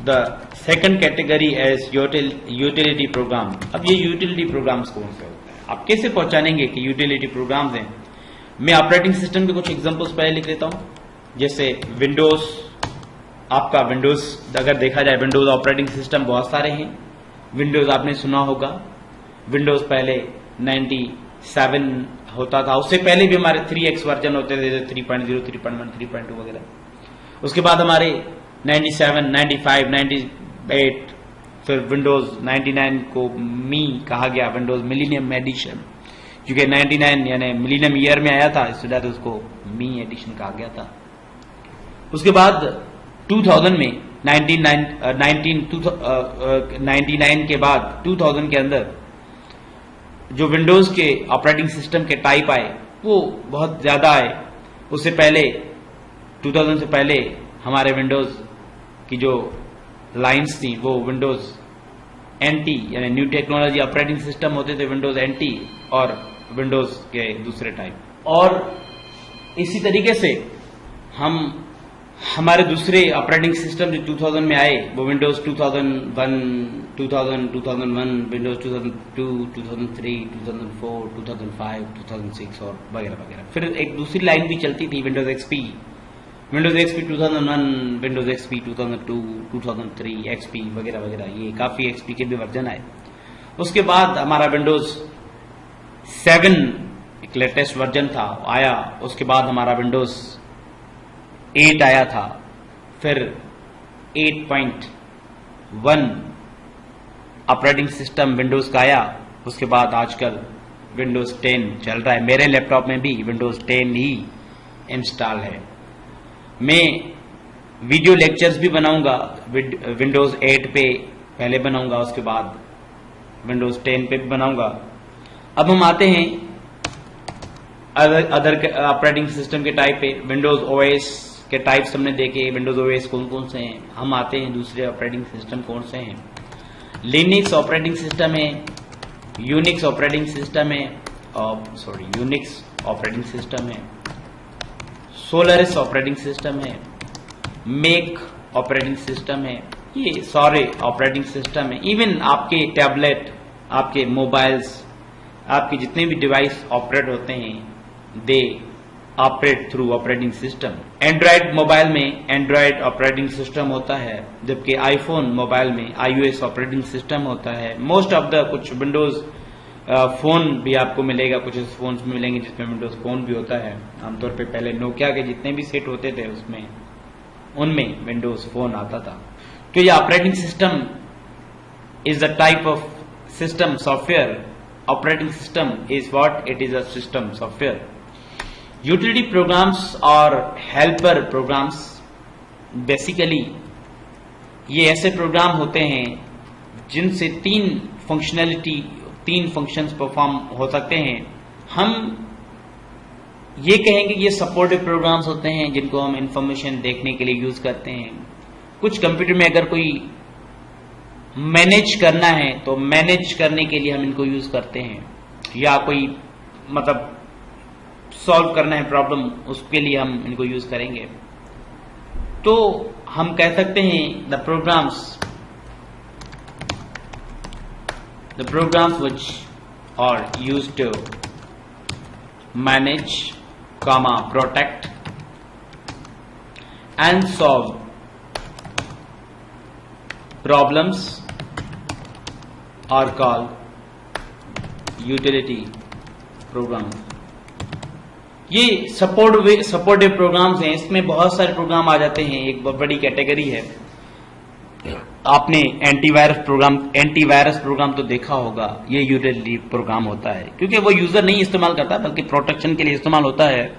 The second category as utility program. अब ये यूटिलिटी प्रोग्राम्स कौन से होते हैं, आप कैसे पहचानेंगे कि यूटिलिटी प्रोग्राम्स हैं? मैं ऑपरेटिंग सिस्टम के कुछ एग्जांपल्स पहले लिख लेता हूं। जैसे विंडोज, आपका विंडोज अगर देखा जाए, विंडोज ऑपरेटिंग सिस्टम बहुत सारे हैं। विंडोज आपने सुना होगा, विंडोज पहले 97 होता था। उससे पहले भी हमारे 3x वर्जन होते थे, 3.0, 3.1, 3.2 वगैरह। उसके बाद हमारे 97, 95, 98, फिर विंडोज 99 को मी कहा गया, विंडोज मिलीनियम एडिशन, क्योंकि 99 यानी मिलीनियम ईयर में आया था, इसलिए उसको मी एडिशन कहा गया था। उसके बाद 2000 में 99 के बाद 2000 के अंदर जो विंडोज के ऑपरेटिंग सिस्टम के टाइप आए वो बहुत ज्यादा आए। उससे पहले 2000 से पहले हमारे विंडोज की जो लाइंस थी वो विंडोज एनटी यानी न्यू टेक्नोलॉजी ऑपरेटिंग सिस्टम होते थे, विंडोज एनटी और विंडोज के दूसरे टाइप। और इसी तरीके से हमारे दूसरे ऑपरेटिंग सिस्टम जो 2000 में आए वो विंडोज 2001, 2001, विंडोज 2002, 2003, 2004, 2005, 2006 और वगैरह वगैरह। फिर एक दूसरी लाइन भी चलती थी, Windows XP 2001, Windows XP 2002, 2003, XP वगैरह वगैरह। ये काफी एक्सपी के भी वर्जन आए। उसके बाद हमारा विंडोज 7 एक लेटेस्ट वर्जन था आया। उसके बाद हमारा विंडोज 8 आया था, फिर 8.1 ऑपरेटिंग सिस्टम विंडोज का आया। उसके बाद आजकल विंडोज 10 चल रहा है। मेरे लैपटॉप में भी विंडोज 10 ही इंस्टॉल है। मैं वीडियो लेक्चर्स भी बनाऊंगा, विंडोज 8 पे पहले बनाऊंगा, उसके बाद विंडोज 10 पे भी बनाऊंगा। अब हम आते हैं अदर ऑपरेटिंग सिस्टम के टाइप पे। विंडोज ओएस के टाइप्स हमने देखे, विंडोज ओएस कौन कौन से हैं। हम आते हैं दूसरे ऑपरेटिंग सिस्टम कौन से हैं। लिनक्स ऑपरेटिंग सिस्टम है, यूनिक्स ऑपरेटिंग सिस्टम है, यूनिक्स ऑपरेटिंग सिस्टम है, सोलरिस ऑपरेटिंग सिस्टम है, मेक ऑपरेटिंग सिस्टम है। ये सारे ऑपरेटिंग सिस्टम है। इवन आपके टैबलेट, आपके मोबाइल्स, आपके जितने भी डिवाइस ऑपरेट होते हैं they operate through operating system. Android mobile में एंड्रॉयड ऑपरेटिंग सिस्टम होता है, जबकि आईफोन मोबाइल में iOS ऑपरेटिंग सिस्टम होता है। मोस्ट ऑफ द कुछ विंडोज फोन भी आपको मिलेगा, कुछ फोन्स में मिलेंगे जिसमें विंडोज फोन भी होता है। आमतौर पे पहले नोकिया के जितने भी सेट होते थे उसमें उनमें विंडोज फोन आता था। तो ये operating system is the type of system software. Operating system is what it is a system software. Utility programmes और हेल्पर प्रोग्राम्स बेसिकली ये ऐसे प्रोग्राम होते हैं जिनसे तीन फंक्शंस परफॉर्म हो सकते हैं। हम ये कहेंगे ये सपोर्टिव प्रोग्राम्स होते हैं जिनको हम इंफॉर्मेशन देखने के लिए यूज करते हैं। कुछ कंप्यूटर में अगर कोई मैनेज करना है तो मैनेज करने के लिए हम इनको यूज करते हैं, या कोई मतलब सॉल्व करना है प्रॉब्लम, उसके लिए हम इनको यूज करेंगे। तो हम कह सकते हैं the programs which are used to manage, protect and solve problems are called utility programs। ये सपोर्टिव प्रोग्राम्स हैं। इसमें बहुत सारे प्रोग्राम आ जाते हैं। एक बहुत बड़ी कैटेगरी है। आपने एंटीवायरस प्रोग्राम तो देखा होगा। ये यूटिलिटी प्रोग्राम होता है, क्योंकि वो यूजर नहीं इस्तेमाल करता बल्कि प्रोटेक्शन के लिए इस्तेमाल होता है।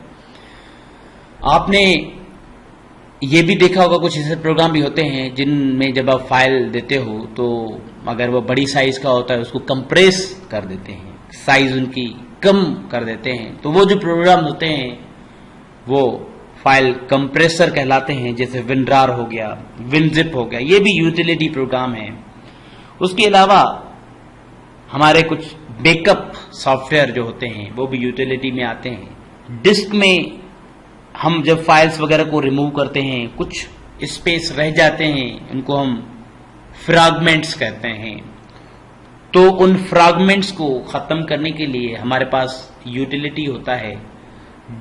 आपने ये भी देखा होगा कुछ ऐसे प्रोग्राम भी होते हैं जिनमें जब आप फाइल देते हो तो अगर वो बड़ी साइज का होता है उसको कंप्रेस कर देते हैं, साइज उनकी कम कर देते हैं। तो वो जो प्रोग्राम होते हैं वो फाइल कंप्रेसर कहलाते हैं, जैसे विनरार हो गया, विनजिप हो गया। ये भी यूटिलिटी प्रोग्राम है। उसके अलावा हमारे कुछ बैकअप सॉफ्टवेयर जो होते हैं वो भी यूटिलिटी में आते हैं। डिस्क में हम जब फाइल्स वगैरह को रिमूव करते हैं, कुछ स्पेस रह जाते हैं, उनको हम फ्रैगमेंट्स कहते हैं। तो उन फ्रैगमेंट्स को खत्म करने के लिए हमारे पास यूटिलिटी होता है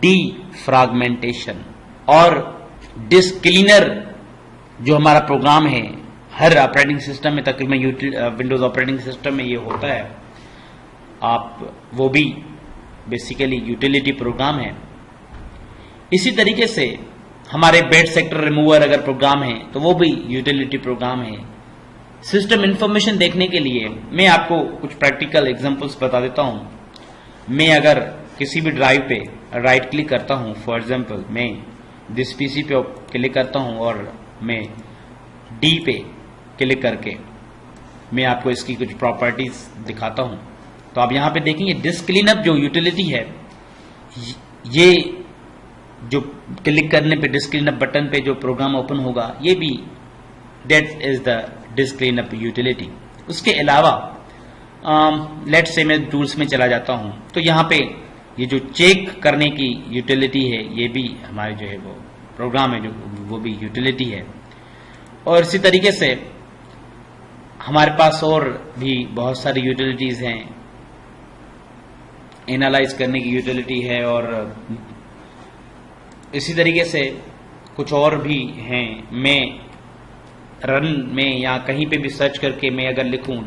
डीफ्रैगमेंटेशन। और डिस्क क्लीनर जो हमारा प्रोग्राम है, हर ऑपरेटिंग सिस्टम में तकरीबन विंडोज ऑपरेटिंग सिस्टम में ये होता है। आप वो भी बेसिकली यूटिलिटी प्रोग्राम है। इसी तरीके से हमारे बेड सेक्टर रिमूवर अगर प्रोग्राम है तो वो भी यूटिलिटी प्रोग्राम है। सिस्टम इंफॉर्मेशन देखने के लिए मैं आपको कुछ प्रैक्टिकल एग्जांपल्स बता देता हूं। मैं अगर किसी भी ड्राइव पे राइट क्लिक करता हूं, फॉर एग्जांपल मैं दिस पीसी पे क्लिक करता हूं और मैं डी पे क्लिक करके मैं आपको इसकी कुछ प्रॉपर्टीज दिखाता हूं। तो आप यहां पे देखेंगे डिस्क क्लीनअप जो यूटिलिटी है, ये जो क्लिक करने पे डिस्क क्लीनअप बटन पे जो प्रोग्राम ओपन होगा ये भी that is the disc cleanup utility. उसके अलावा लेट्स से मैं टूल्स में चला जाता हूं तो यहां पे ये जो चेक करने की यूटिलिटी है ये भी हमारे जो है वो प्रोग्राम है, जो वो भी यूटिलिटी है। और इसी तरीके से हमारे पास और भी बहुत सारी यूटिलिटीज हैं। एनालाइज करने की यूटिलिटी है और इसी तरीके से कुछ और भी हैं। मैं रन में या कहीं पे भी सर्च करके मैं अगर लिखूं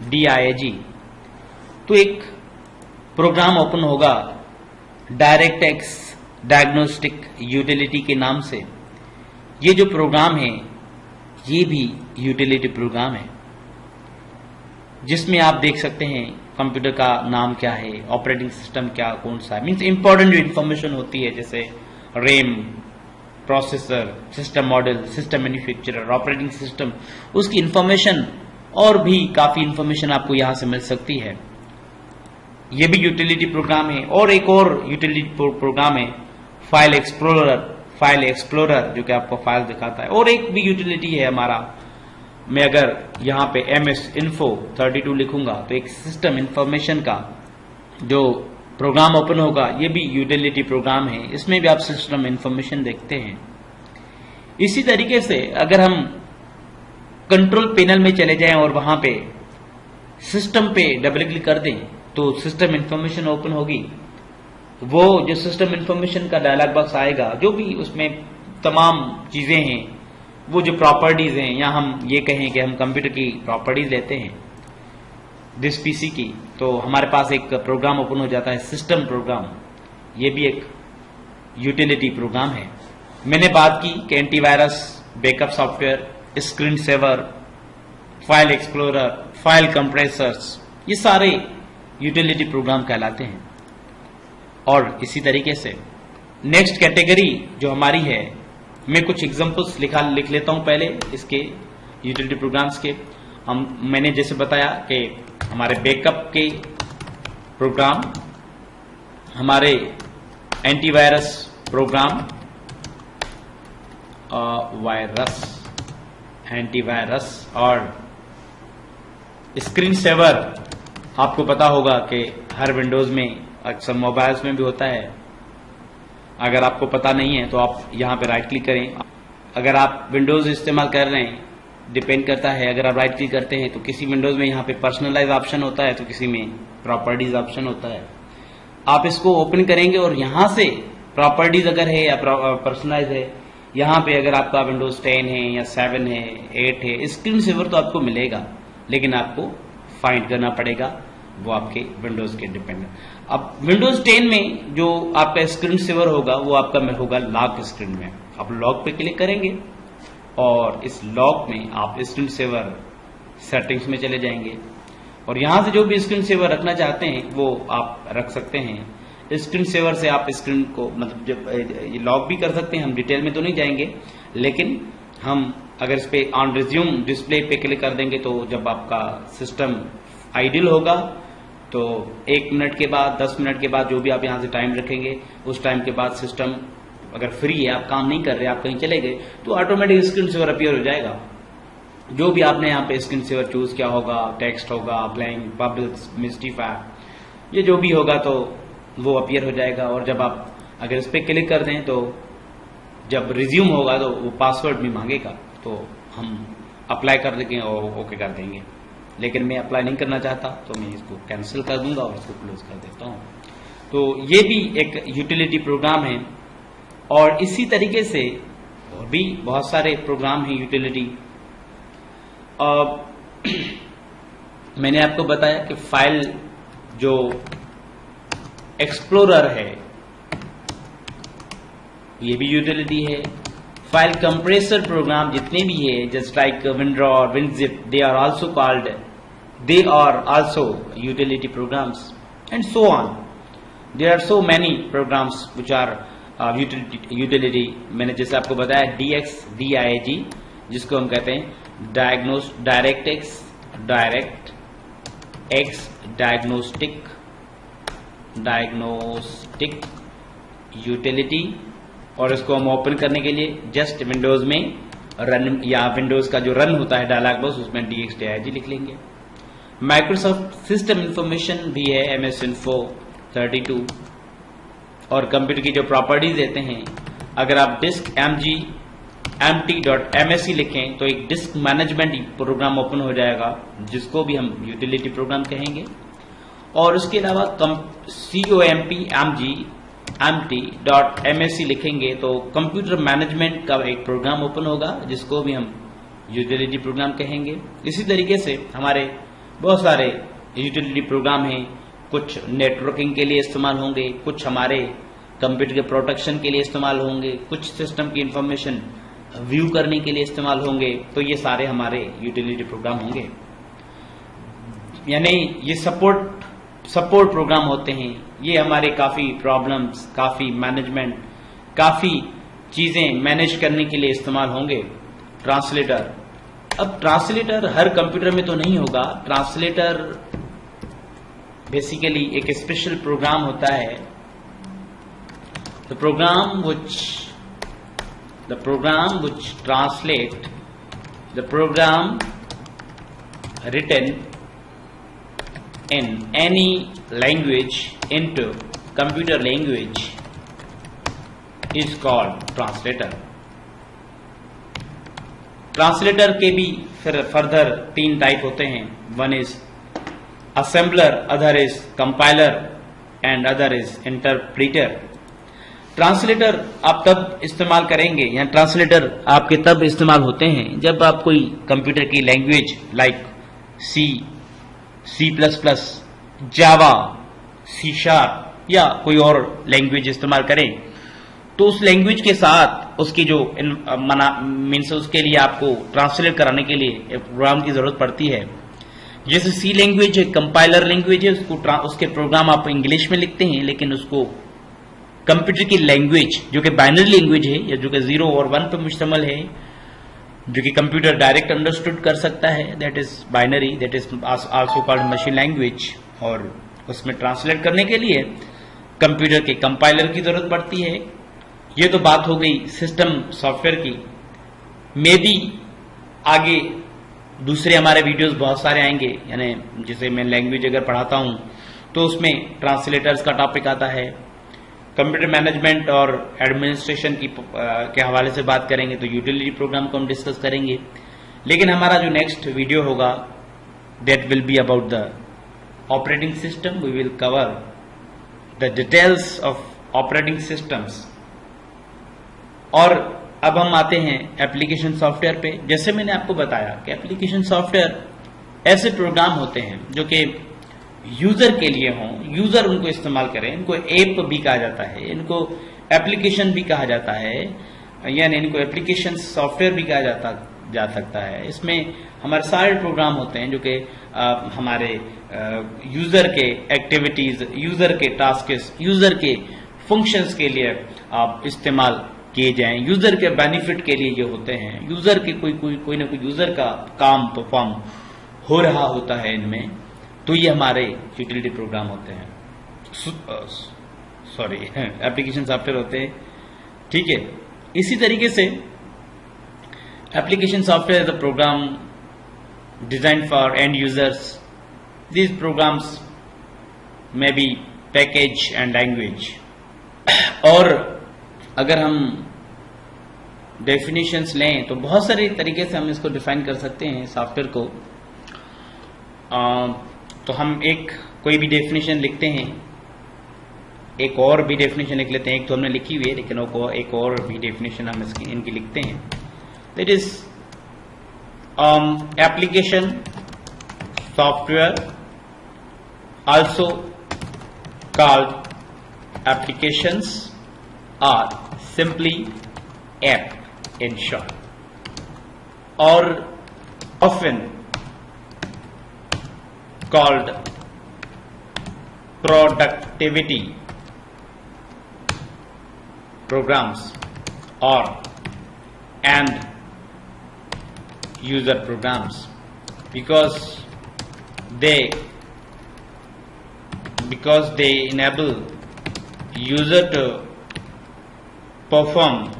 DIAG तो एक प्रोग्राम ओपन होगा डायरेक्टएक्स डायग्नोस्टिक यूटिलिटी के नाम से। ये जो प्रोग्राम है ये भी यूटिलिटी प्रोग्राम है, जिसमें आप देख सकते हैं कंप्यूटर का नाम क्या है, ऑपरेटिंग सिस्टम क्या कौन सा है, मीन्स इंपॉर्टेंट जो इन्फॉर्मेशन होती है जैसे RAM, processor, system model, system manufacturer, operating system, उसकी इंफॉर्मेशन और भी काफी इंफॉर्मेशन आपको यहां से मिल सकती है। ये भी यूटिलिटी प्रोग्राम है। और एक और यूटिलिटी प्रोग्राम है फाइल एक्सप्लोरर जो कि आपको फाइल दिखाता है। और एक भी यूटिलिटी है हमारा, मैं अगर यहां पे MS Info 32 लिखूंगा तो एक सिस्टम इंफॉर्मेशन का जो प्रोग्राम ओपन होगा ये भी यूटिलिटी प्रोग्राम है। इसमें भी आप सिस्टम इंफॉर्मेशन देखते हैं। इसी तरीके से अगर हम कंट्रोल पैनल में चले जाएं और वहां पे सिस्टम पे डबल क्लिक कर दें तो सिस्टम इंफॉर्मेशन ओपन होगी। वो जो सिस्टम इंफॉर्मेशन का डायलॉग बॉक्स आएगा, जो भी उसमें तमाम चीजें हैं, वो जो प्रॉपर्टीज हैं, या हम ये कहें कि हम कंप्यूटर की प्रॉपर्टीज लेते हैं दिस पीसी की, तो हमारे पास एक प्रोग्राम ओपन हो जाता है सिस्टम प्रोग्राम। ये भी एक यूटिलिटी प्रोग्राम है। मैंने बात की कि antivirus, backup software, screen saver, file explorer, file compressors, ये सारे यूटिलिटी प्रोग्राम कहलाते हैं। और इसी तरीके से नेक्स्ट कैटेगरी जो हमारी है, मैं कुछ एग्जांपल्स लिख लेता हूं पहले इसके यूटिलिटी प्रोग्राम्स के। मैंने जैसे बताया कि हमारे बैकअप के प्रोग्राम, हमारे एंटीवायरस प्रोग्राम, एंटीवायरस और स्क्रीन सेवर। आपको पता होगा कि हर विंडोज में, अक्सर मोबाइल्स में भी होता है। अगर आपको पता नहीं है तो आप यहां पे राइट क्लिक करें। अगर आप विंडोज इस्तेमाल कर रहे हैं, डिपेंड करता है, अगर आप राइट क्लिक करते हैं तो किसी विंडोज में यहाँ पे पर्सनलाइज ऑप्शन होता है तो किसी में प्रॉपर्टीज ऑप्शन होता है। आप इसको ओपन करेंगे और यहां से प्रॉपर्टीज अगर है या पर्सनलाइज है, यहाँ पे अगर आपका विंडोज 10 है या 7 है, 8 है, स्क्रीन सेवर तो आपको मिलेगा, लेकिन आपको फाइंड करना पड़ेगा, वो आपके विंडोज के डिपेंड। अब विंडोज 10 में जो आपका स्क्रीन सेवर होगा वो आपका होगा लॉक स्क्रीन में। आप लॉक पे क्लिक करेंगे और इस लॉक में आप स्क्रीन सेवर सेटिंग्स में चले जाएंगे और यहां से जो भी स्क्रीन सेवर रखना चाहते हैं वो आप रख सकते हैं। स्क्रीन सेवर से आप स्क्रीन को मतलब जब लॉक भी कर सकते हैं। हम डिटेल में तो नहीं जाएंगे, लेकिन हम अगर इस पे ऑन रिज्यूम डिस्प्ले पे क्लिक कर देंगे तो जब आपका सिस्टम आइडियल होगा तो 1 मिनट के बाद, 10 मिनट के बाद, जो भी आप यहां से टाइम रखेंगे, उस टाइम के बाद सिस्टम अगर फ्री है, आप काम नहीं कर रहे, आप कहीं चले गए, तो ऑटोमेटिक स्क्रीन सेवर अपीयर हो जाएगा। जो भी आपने यहाँ पे स्क्रीन सेवर चूज किया होगा, टेक्स्ट होगा, ब्लैंक, बबल्स, मिस्टीफाई, ये जो भी होगा तो वो अपीयर हो जाएगा। और जब आप अगर इस पे क्लिक कर दें तो जब रिज्यूम होगा तो वो पासवर्ड भी मांगेगा, तो हम अप्लाई कर देंगे और ओके कर देंगे। लेकिन मैं अप्लाई नहीं करना चाहता तो मैं इसको कैंसिल कर दूंगा और इसको क्लोज कर देता हूं। तो ये भी एक यूटिलिटी प्रोग्राम है। और इसी तरीके से और भी बहुत सारे प्रोग्राम हैं यूटिलिटी। मैंने आपको बताया कि फाइल जो एक्सप्लोरर है, ये भी यूटिलिटी है। फाइल कंप्रेसर प्रोग्राम जितने भी है, just like WinRAR, WinZip, they are also utility programs and so on. There are so many programs which are utility. मैंने जैसे आपको बताया DIAG, जिसको हम कहते हैं डायग्नोस्टिक यूटिलिटी, और इसको हम ओपन करने के लिए जस्ट विंडोज में रन, या विंडोज का जो रन होता है डायलॉग बॉक्स, उसमें DIAG लिख लेंगे। माइक्रोसॉफ्ट सिस्टम इंफॉर्मेशन भी है, MS Info 32, और कंप्यूटर की जो प्रॉपर्टीज देते हैं, अगर आप डिस्क empty.msc लिखें तो एक डिस्क मैनेजमेंट प्रोग्राम ओपन हो जाएगा, जिसको भी हम यूटिलिटी प्रोग्राम कहेंगे। और उसके अलावा empty.msc लिखेंगे तो कंप्यूटर मैनेजमेंट का एक प्रोग्राम ओपन होगा, जिसको भी हम यूटिलिटी प्रोग्राम कहेंगे। इसी तरीके से हमारे बहुत सारे यूटिलिटी प्रोग्राम हैं, कुछ नेटवर्किंग के लिए इस्तेमाल होंगे, कुछ हमारे कंप्यूटर के प्रोटेक्शन के लिए इस्तेमाल होंगे, कुछ सिस्टम की इंफॉर्मेशन व्यू करने के लिए इस्तेमाल होंगे। तो ये सारे हमारे यूटिलिटी प्रोग्राम होंगे, यानी ये सपोर्ट प्रोग्राम होते हैं। ये हमारे काफी प्रॉब्लम्स, काफी मैनेजमेंट, काफी चीजें मैनेज करने के लिए इस्तेमाल होंगे। ट्रांसलेटर, अब ट्रांसलेटर हर कंप्यूटर में तो नहीं होगा। ट्रांसलेटर बेसिकली एक स्पेशल प्रोग्राम होता है, the program which translate the program written in any language into computer language is called translator। Translator के भी फिर फर्दर 3 टाइप होते हैं। One is assembler, other is compiler and other is interpreter. Translator आप तब इस्तेमाल करेंगे, या ट्रांसलेटर आपके तब इस्तेमाल होते हैं जब आप कोई कंप्यूटर की लैंग्वेज लाइक C++, जावा, C# या कोई और लैंग्वेज इस्तेमाल करें, तो उस लैंग्वेज के साथ उसकी जो मीन्स उसके लिए आपको ट्रांसलेट कराने के लिए एक प्रोग्राम की जरूरत पड़ती है। जैसे C लैंग्वेज है, कंपाइलर लैंग्वेज है, उसके प्रोग्राम आप इंग्लिश में लिखते हैं, लेकिन उसको कंप्यूटर की लैंग्वेज जो कि बाइनरी लैंग्वेज है, या जो कि 0 और 1 पर मुश्तमिल है, जो कि कंप्यूटर डायरेक्ट अंडरस्टूड कर सकता है, that is binary, that is also called machine language. और उसमें ट्रांसलेट करने के लिए कंप्यूटर के कंपाइलर की जरूरत पड़ती है। ये तो बात हो गई सिस्टम सॉफ्टवेयर की। मे बी आगे दूसरे हमारे वीडियोस बहुत सारे आएंगे, यानी जैसे मैं लैंग्वेज अगर पढ़ाता हूं तो उसमें ट्रांसलेटर्स का टॉपिक आता है। कंप्यूटर मैनेजमेंट और एडमिनिस्ट्रेशन के हवाले से बात करेंगे तो यूटिलिटी प्रोग्राम को हम डिस्कस करेंगे। लेकिन हमारा जो नेक्स्ट वीडियो होगा that will be about the operating system. We will cover the details of operating systems. और अब हम आते हैं एप्लीकेशन सॉफ्टवेयर पे। जैसे मैंने आपको बताया कि एप्लीकेशन सॉफ्टवेयर ऐसे प्रोग्राम होते हैं जो कि यूजर के लिए हों, यूजर उनको इस्तेमाल करें। इनको ऐप भी कहा जाता है, इनको एप्लीकेशन भी कहा जाता है, यानी इनको एप्लीकेशन सॉफ्टवेयर भी कहा जा सकता है। इसमें हमारे सारे प्रोग्राम होते हैं जो कि हमारे यूजर के एक्टिविटीज, यूजर के टास्क्स, यूजर के फंक्शंस के लिए आप इस्तेमाल किए जाएं, यूजर के बेनिफिट के लिए ये होते हैं। यूजर के कोई ना कोई यूजर का काम परफॉर्म हो रहा होता है इनमें, तो ये हमारे यूटिलिटी प्रोग्राम होते हैं, सॉरी एप्लीकेशन सॉफ्टवेयर होते हैं। ठीक है, इसी तरीके से application software is a program design for end users. These programs में बी पैकेज एंड लैंग्वेज। और अगर हम डेफिनेशंस लें तो बहुत सारे तरीके से हम इसको डिफाइन कर सकते हैं सॉफ्टवेयर को। तो हम कोई भी डेफिनेशन लिखते हैं, एक और भी डेफिनेशन लिख लेते हैं। एक तो हमने लिखी हुई है, लेकिन एक और भी डेफिनेशन हम इनकी लिखते हैं। That is application software also called applications are simply app in short, or often called productivity programs or and user programs, because they enable user to perform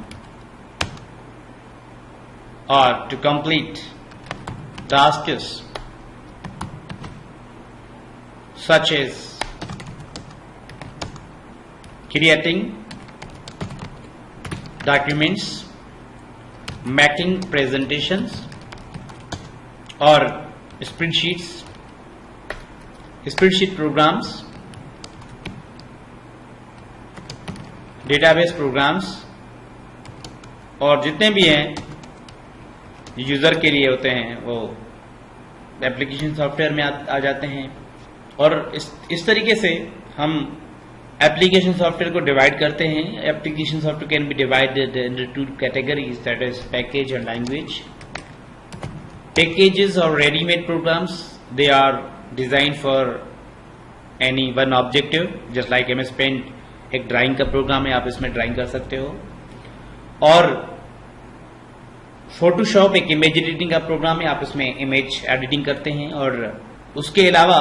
or to complete tasks such as creating documents, making presentations or spreadsheet programs, database programs और जितने भी हैं user के लिए होते हैं वो application software में आ जाते हैं। और इस तरीके से हम एप्लीकेशन सॉफ्टवेयर को डिवाइड करते हैं। Application software can B divided into two categories, that is package and language. Packages or ready-made programs, they are designed for any one objective, just like MS Paint एक drawing का programme है, आप इसमें drawing कर सकते हो। और Photoshop एक इमेज एडिटिंग का प्रोग्राम है, आप इसमें इमेज एडिटिंग करते हैं। और उसके अलावा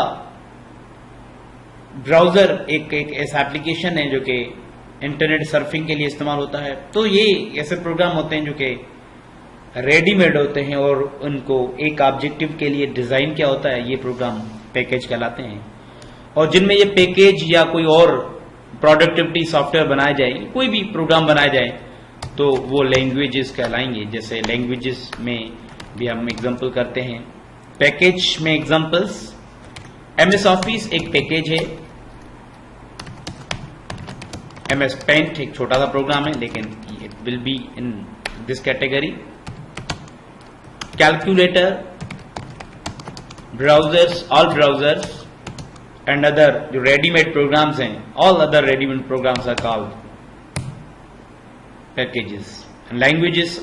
ब्राउजर एक ऐसा एप्लीकेशन है जो कि इंटरनेट सर्फिंग के लिए इस्तेमाल होता है। तो ये ऐसे प्रोग्राम होते हैं जो कि रेडीमेड होते हैं और उनको एक ऑब्जेक्टिव के लिए डिजाइन किया होता है, ये प्रोग्राम पैकेज कहलाते हैं। और जिनमें ये पैकेज या कोई और प्रोडक्टिविटी सॉफ्टवेयर बनाया जाए, कोई भी प्रोग्राम बनाया जाए, तो वो लैंग्वेजेस कहलाएंगे। जैसे लैंग्वेजेस में भी हम एग्जांपल करते हैं। पैकेज में एग्जांपल्स, एमएस ऑफिस एक पैकेज है, एमएस पेंट एक छोटा सा प्रोग्राम है लेकिन it will be in this category. Calculator, browsers, all browsers and other जो रेडीमेड प्रोग्राम्स हैं, all other readymade programs are called packages. Languages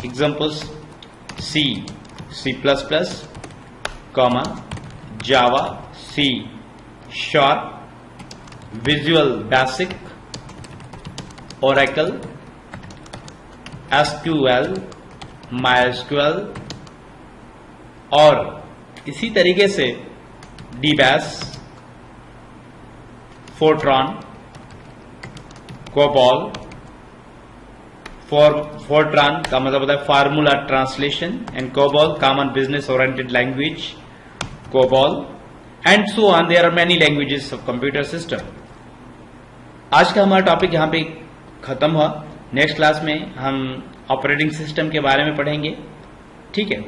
examples C, C plus plus, comma, Java, C sharp, visual basic, Oracle, SQL, MySQL और इसी तरीके से डीबैस, Fortran, COBOL. Fortran का मतलब होता है formula translation and COBOL common business oriented language, COBOL and so on. There are many languages of computer system. आज का हमारा टॉपिक यहां पे खत्म हुआ। नेक्स्ट क्लास में हम ऑपरेटिंग सिस्टम के बारे में पढ़ेंगे। ठीक है।